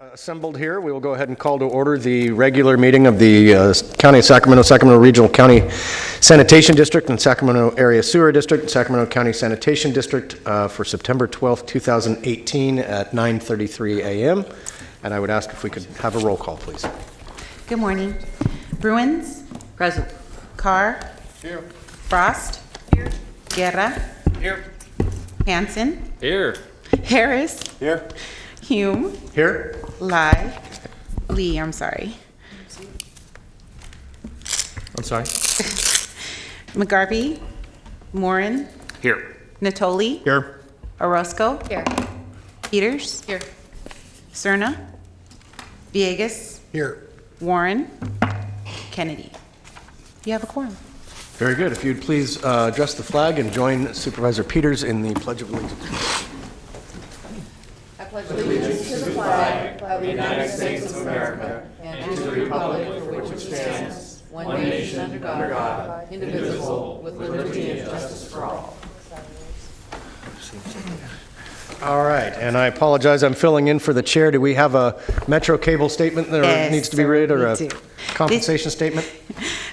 Assembled here, we will go ahead and call to order the regular meeting of the County of Sacramento Regional County Sanitation District and Sacramento Area Sewer District, Sacramento County Sanitation District for September 12th, 2018 at 9:33 a.m. And I would ask if we could have a roll call, please. Good morning. Bruins? Present. Carr? Here. Frost? Here. Guerra? Here. Hanson? Here. Harris? Here. Hume? Here. Lee, I'm sorry. I'm sorry. McGarvey? Morin? Here. Nottoli? Here. Orozco? Here. Peters? Here. Serna? Villegas? Here. Warren? Kennedy. You have a quorum. Very good. If you'd please address the flag and join Supervisor Peters in the Pledge of Allegiance. I pledge allegiance to the flag of the United States of America and to the republic for which it stands, one nation under God, indivisible, with liberty and justice for all. All right, and I apologize, I'm filling in for the chair. Do we have a Metro Cable statement that Yes, needs to be sir, read, or we a do. compensation statement?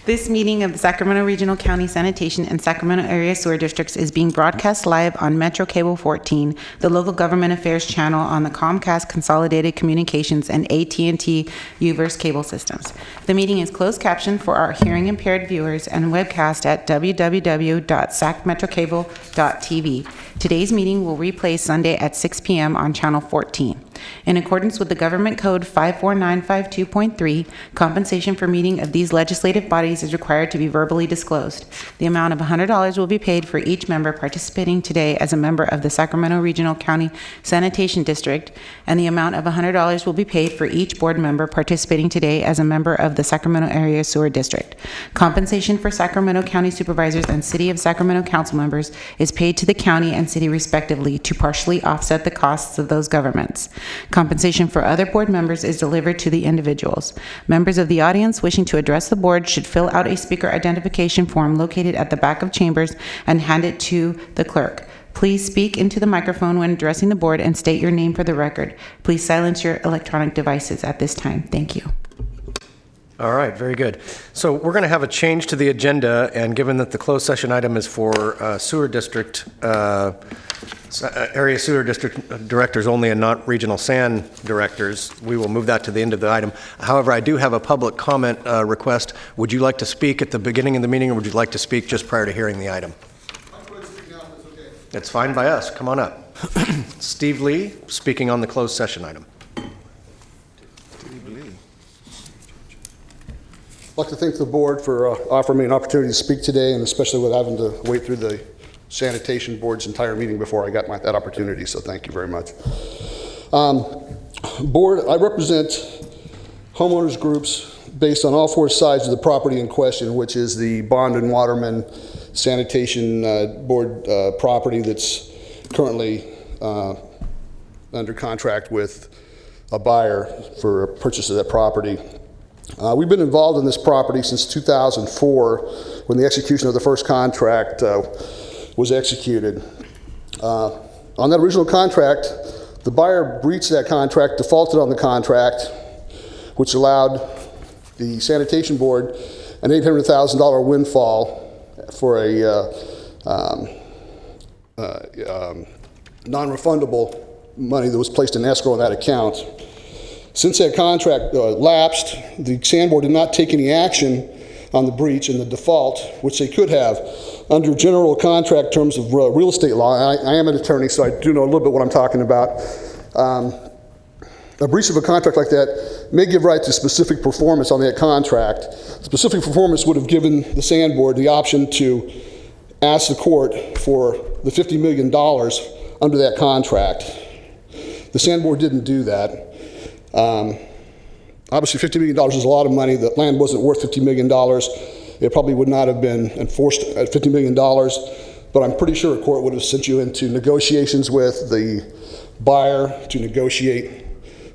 This meeting of the Sacramento Regional County Sanitation and Sacramento Area Sewer Districts is being broadcast live on Metro Cable 14, the local government affairs channel on the Comcast Consolidated Communications and AT&T Uverse cable systems. The meeting is closed captioned for our hearing impaired viewers and webcast at www.sacmetrocable.tv. Today's meeting will replay Sunday at 6 p.m. on Channel 14. In accordance with the Government Code 54952.3, compensation for meeting of these legislative bodies is required to be verbally disclosed. The amount of $100 will be paid for each member participating today as a member of the Sacramento Regional County Sanitation District, and the amount of $100 will be paid for each board member participating today as a member of the Sacramento Area Sewer District. Compensation for Sacramento County Supervisors and City of Sacramento Council members is paid to the county and city respectively to partially offset the costs of those governments. Compensation for other board members is delivered to the individuals. Members of the audience wishing to address the board should fill out a speaker identification form located at the back of chambers and hand it to the clerk. Please speak into the microphone when addressing the board and state your name for the record. Please silence your electronic devices at this time. Thank you. All right, very good. So we're going to have a change to the agenda, and given that the closed session item is for sewer district, area sewer district directors only and not regional SAN directors, we will move that to the end of the item. However, I do have a public comment request. Would you like to speak at the beginning of the meeting, or would you like to speak just prior to hearing the item? I'm going to speak now, if that's okay. It's fine by us. Come on up. Steve Lee, speaking on the closed session item. I'd like to thank the board for offering me an opportunity to speak today, and especially with having to wait through the sanitation board's entire meeting before I got that opportunity, so thank you very much. Board, I represent homeowners groups based on all four sides of the property in question, which is the Bond and Waterman Sanitation Board property that's currently under contract with a buyer for a purchase of that property. We've been involved in this property since 2004 when the execution of the first contract was executed. On that original contract, the buyer breached that contract, defaulted on the contract, which allowed the sanitation board an $800,000 windfall for a non-refundable money that was placed in escrow in that account. Since that contract lapsed, the SAN board did not take any action on the breach and the default, which they could have. Under general contract terms of real estate law, I am an attorney, so I do know a little bit what I'm talking about. A breach of a contract like that may give rise to specific performance on that contract. Specific performance would have given the SAN board the option to ask the court for the $50 million under that contract. The SAN board didn't do that. Obviously, $50 million is a lot of money. The land wasn't worth $50 million. It probably would not have been enforced at $50 million, but I'm pretty sure a court would have sent you into negotiations with the buyer to negotiate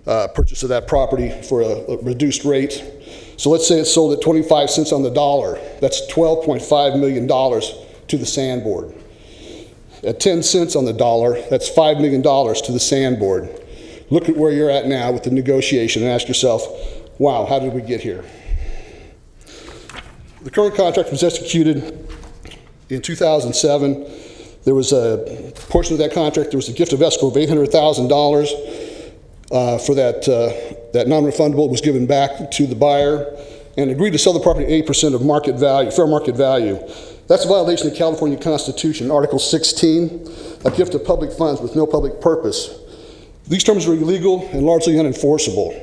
purchase of that property for a reduced rate. So let's say it's sold at 25 cents on the dollar. That's $12.5 million to the SAN board. At 10 cents on the dollar, that's $5 million to the SAN board. look at where you're at now with the negotiation and ask yourself, wow, how did we get here? The current contract was executed in 2007. There was a portion of that contract, there was a gift of escrow of $800,000 for that non-refundable. It was given back to the buyer and agreed to sell the property at 8% of market value, fair market value. That's a violation of the California Constitution, Article 16, a gift of public funds with no public purpose. These terms are illegal and largely unenforceable.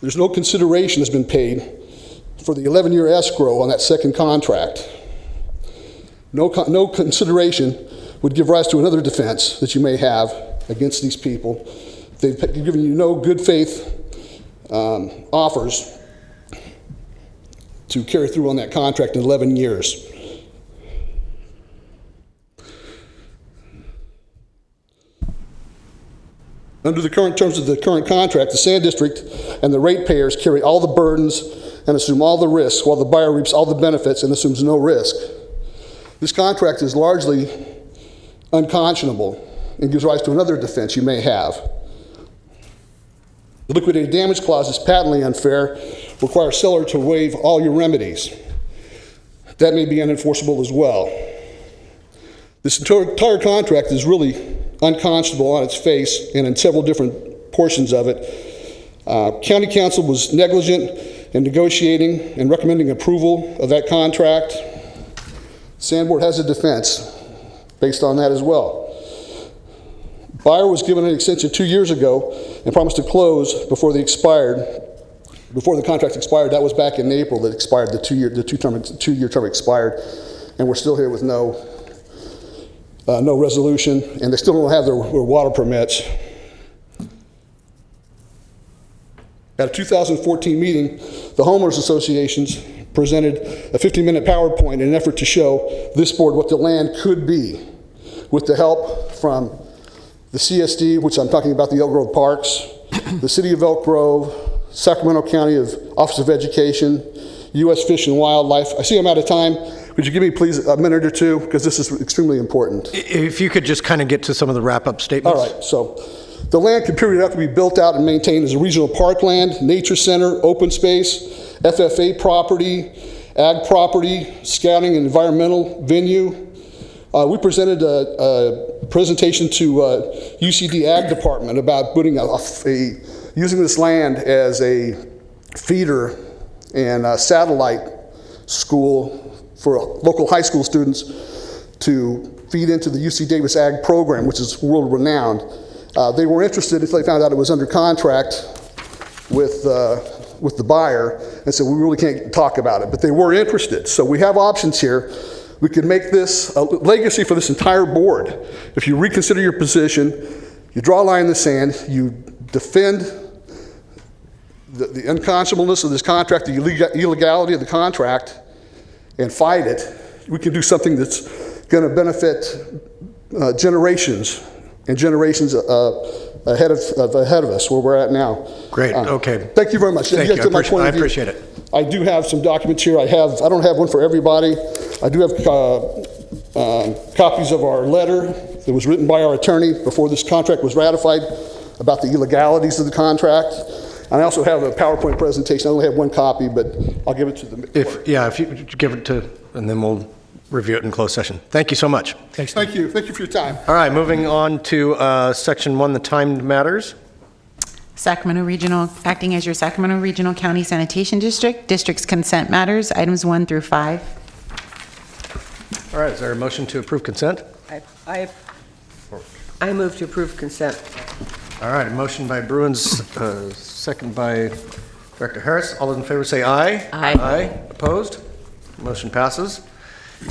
There's no consideration that's been paid for the 11-year escrow on that second contract. No consideration would give rise to another defense that you may have against these people. They've given you no good faith offers to carry through on that contract in 11 years. Under the current terms of the current contract, the Sand District and the ratepayers carry all the burdens and assume all the risks, while the buyer reaps all the benefits and assumes no risk. This contract is largely unconscionable and gives rise to another defense you may have. The liquidated damage clause is patently unfair, requires seller to waive all your remedies. That may be unenforceable as well. This entire contract is really unconscionable on its face and in several different portions of it. County Council was negligent in negotiating and recommending approval of that contract. Sand Board has a defense based on that as well. Buyer was given an extension 2 years ago and promised to close before the contract expired. That was back in April that expired, the two-year term expired, and we're still here with no resolution, and they still don't have their water permits. At a 2014 meeting, the homeowners associations presented a 15-minute PowerPoint in an effort to show this board what the land could be with the help from the CSD, which I'm talking about the Elk Grove Parks, the City of Elk Grove, Sacramento County Office of Education, U.S. Fish and Wildlife. I see I'm out of time. Would you give me, please, a minute or two? Because this is extremely important. If you could just kind of get to some of the wrap-up statements. All right, so the land could periodically be built out and maintained as a regional parkland, nature center, open space, FFA property, ag property, scouting and environmental venue. We presented a presentation to UCD Ag Department about putting using this land as a feeder and a satellite school for local high school students to feed into the UC Davis Ag program, which is world-renowned. They were interested until they found out it was under contract with the buyer, and said, we really can't talk about it, but they were interested. So we have options here. We could make this a legacy for this entire board. If you reconsider your position, you draw a line in the sand, you defend the unconscionableness of this contract, the illegality of the contract, and fight it, we can do something that's going to benefit generations and generations ahead of us, where we're at now. Great, okay. Thank you very much. Thank you, I appreciate it. I do have some documents here. I don't have one for everybody. I do have copies of our letter that was written by our attorney before this contract was ratified about the illegalities of the contract. And I also have a PowerPoint presentation. I only have one copy, but I'll give it to the If you give it to, and then we'll review it in closed session. Thank you so much. Thanks. Thank you. Thank you for your time. All right, moving on to Section 1, the timed matters. Sacramento Regional, acting as your Sacramento Regional County Sanitation District, district's consent matters, items 1 through 5. All right, is there a motion to approve consent? I move to approve consent. All right, a motion by Bruins, second by Director Harris. All those in favor say aye. Aye. Aye. Opposed? Motion passes.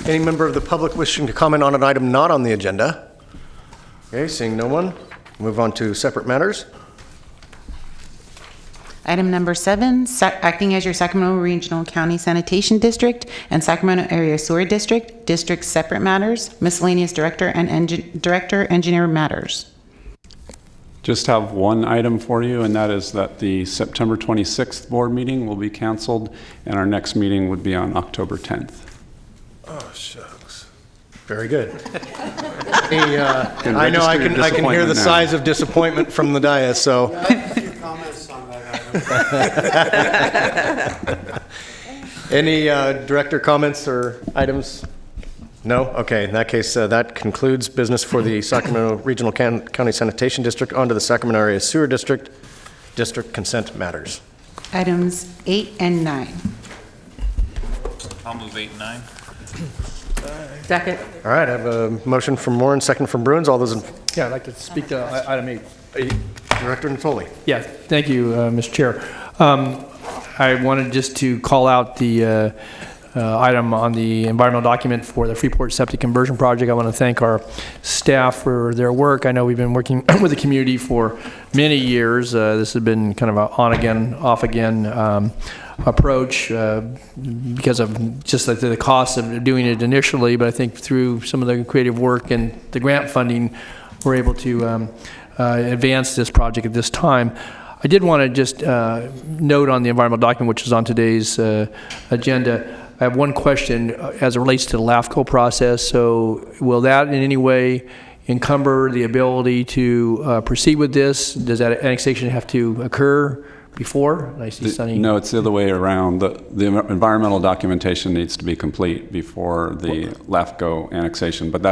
Any member of the public wishing to comment on an item not on the agenda? Okay, seeing no one, move on to separate matters. Item number 7, acting as your Sacramento Regional County Sanitation District and Sacramento Area Sewer District, district's separate matters, miscellaneous director and director engineer matters. Just have one item for you, and that is that the September 26th board meeting will be canceled, and our next meeting would be on October 10th. Oh, shucks. Very good. I know, I can hear the sighs of disappointment from the dais, so. Comments on that item. Any director comments or items? No? Okay, in that case, that concludes business for the Sacramento Regional County Sanitation District. On to the Sacramento Area Sewer District consent matters. Items 8 and 9. I'll move 8 and 9. Second. All right, I have a motion from Morin, second from Bruins. All those in, Yeah, I'd like to speak to item 8. Director Nottoli. Yeah, thank you, Mr. Chair. I wanted just to call out the item on the environmental document for the Freeport Septic Conversion Project. I want to thank our staff for their work. I know we've been working with the community for many years. This has been kind of an on-again, off-again approach because of just the cost of doing it initially, but I think through some of the creative work and the grant funding, we're able to advance this project at this time. I did want to just note on the environmental document, which is on today's agenda, I have one question as it relates to the LAFCO process. So will that in any way encumber the ability to proceed with this? Does that annexation have to occur before? I see Sunny. No, it's the other way around. The environmental documentation needs to be complete before the LAFCO annexation, but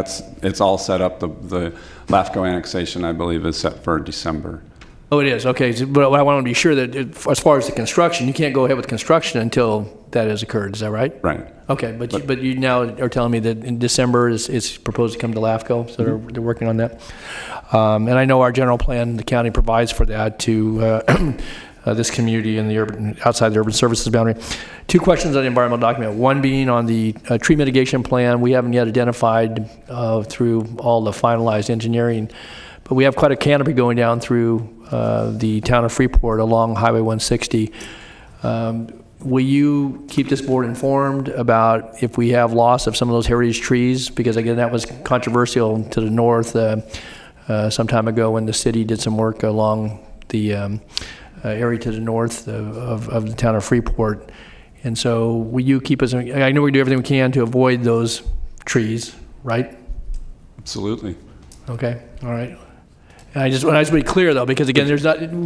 it's all set up. The LAFCO annexation, I believe, is set for December. Oh, it is. Okay. But I want to be sure that as far as the construction, you can't go ahead with construction until that has occurred. Is that right? Right. Okay. But you now are telling me that in December it's proposed to come to LAFCO, so they're working on that. And I know our general plan, the county provides for that to this community in the urban, outside the urban services boundary. Two questions on the environmental document. One being on the tree mitigation plan. We haven't yet identified through all the finalized engineering, but we have quite a canopy going down through the town of Freeport along Highway 160. Will you keep this board informed about if we have loss of some of those heritage trees? Because again, that was controversial to the north some time ago when the city did some work along the area to the north of the town of Freeport. And so will you keep us, I know we do everything we can to avoid those trees, right? Absolutely. Okay, all right. And I just want to be clear though, because again,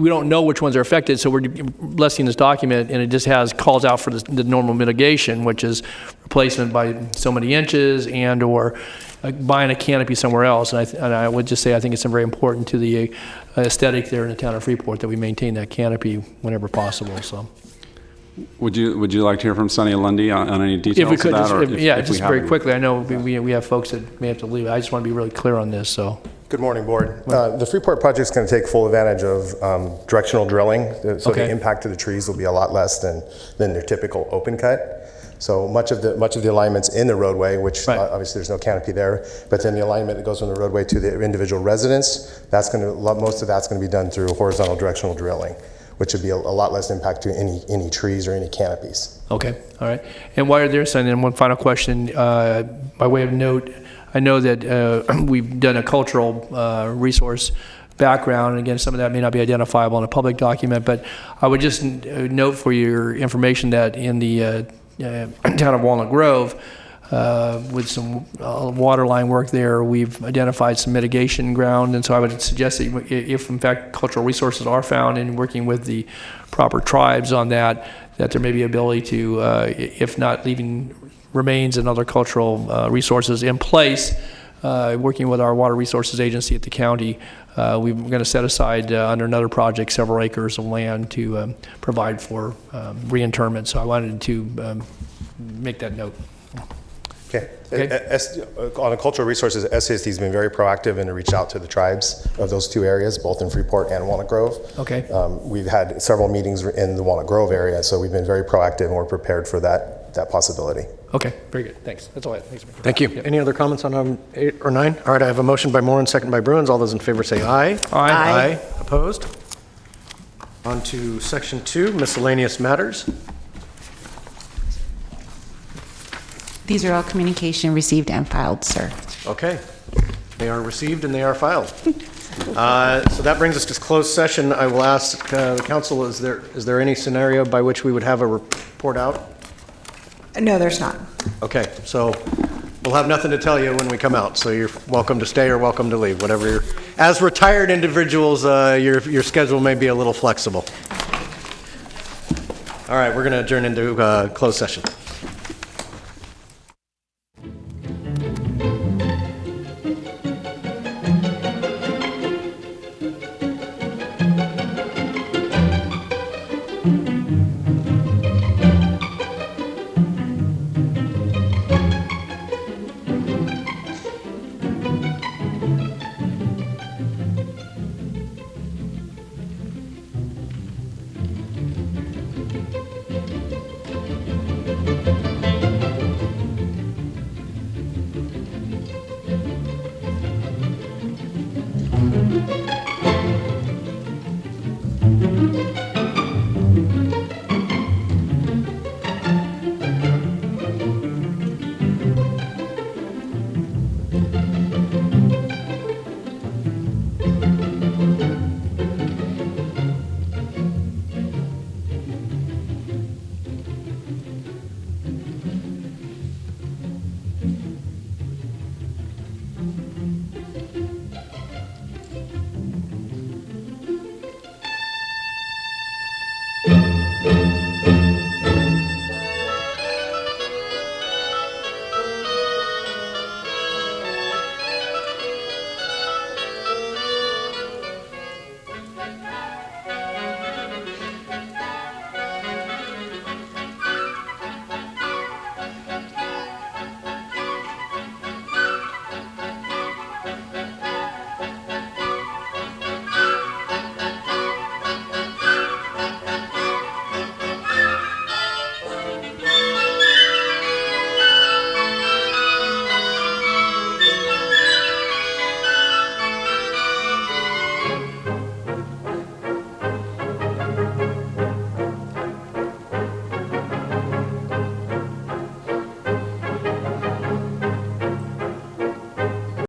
we don't know which ones are affected, so we're blessing this document and it just calls out for the normal mitigation, which is replacement by so many inches and or buying a canopy somewhere else. And I would just say I think it's very important to the aesthetic there in the town of Freeport that we maintain that canopy whenever possible. So, Would you like to hear from Sunny Lundy on any details if we could, of that? just very quickly. I know we have folks that may have to leave. I just want to be really clear on this. So. Good morning, Board. The Freeport project is going to take full advantage of directional drilling, so Okay. the impact to the trees will be a lot less than their typical open cut. So much of the alignments in the roadway, which Right. obviously there's no canopy there, but then the alignment that goes from the roadway to the individual residents, most of that's going to be done through horizontal directional drilling, which would be a lot less impact to any trees or any canopies. Okay, all right. And while you're there, Son, then one final question by way of note. I know that we've done a cultural resource background, and again, some of that may not be identifiable in a public document, but I would just note for your information that in the town of Walnut Grove, with some water line work there, we've identified some mitigation ground, and so I would suggest that if in fact cultural resources are found in working with the proper tribes on that there may be ability to, if not leaving remains and other cultural resources in place, working with our water resources agency at the county, we're going to set aside under another project several acres of land to provide for reinterment. So I wanted to make that note. Okay. Okay. On the cultural resources, SCSD has been very proactive and to reach out to the tribes of those two areas, both in Freeport and Walnut Grove. Okay. We've had several meetings in the Walnut Grove area, so we've been very proactive and we're prepared for that possibility. Okay, very good. Thanks. That's all I have. Thanks. Thank you. Any other comments on item 8 or 9? All right, I have a motion by Morin, second by Bruins. All those in favor say aye. Aye. Opposed? On to section 2, miscellaneous matters. These are all communication received and filed, sir. Okay. They are received and they are filed. So that brings us to closed session. I will ask the council, is there any scenario by which we would have a report out? No, there's not. Okay, so we'll have nothing to tell you when we come out, so you're welcome to stay or welcome to leave, whatever you're, as retired individuals, your schedule may be a little flexible. All right, we're going to adjourn into closed session.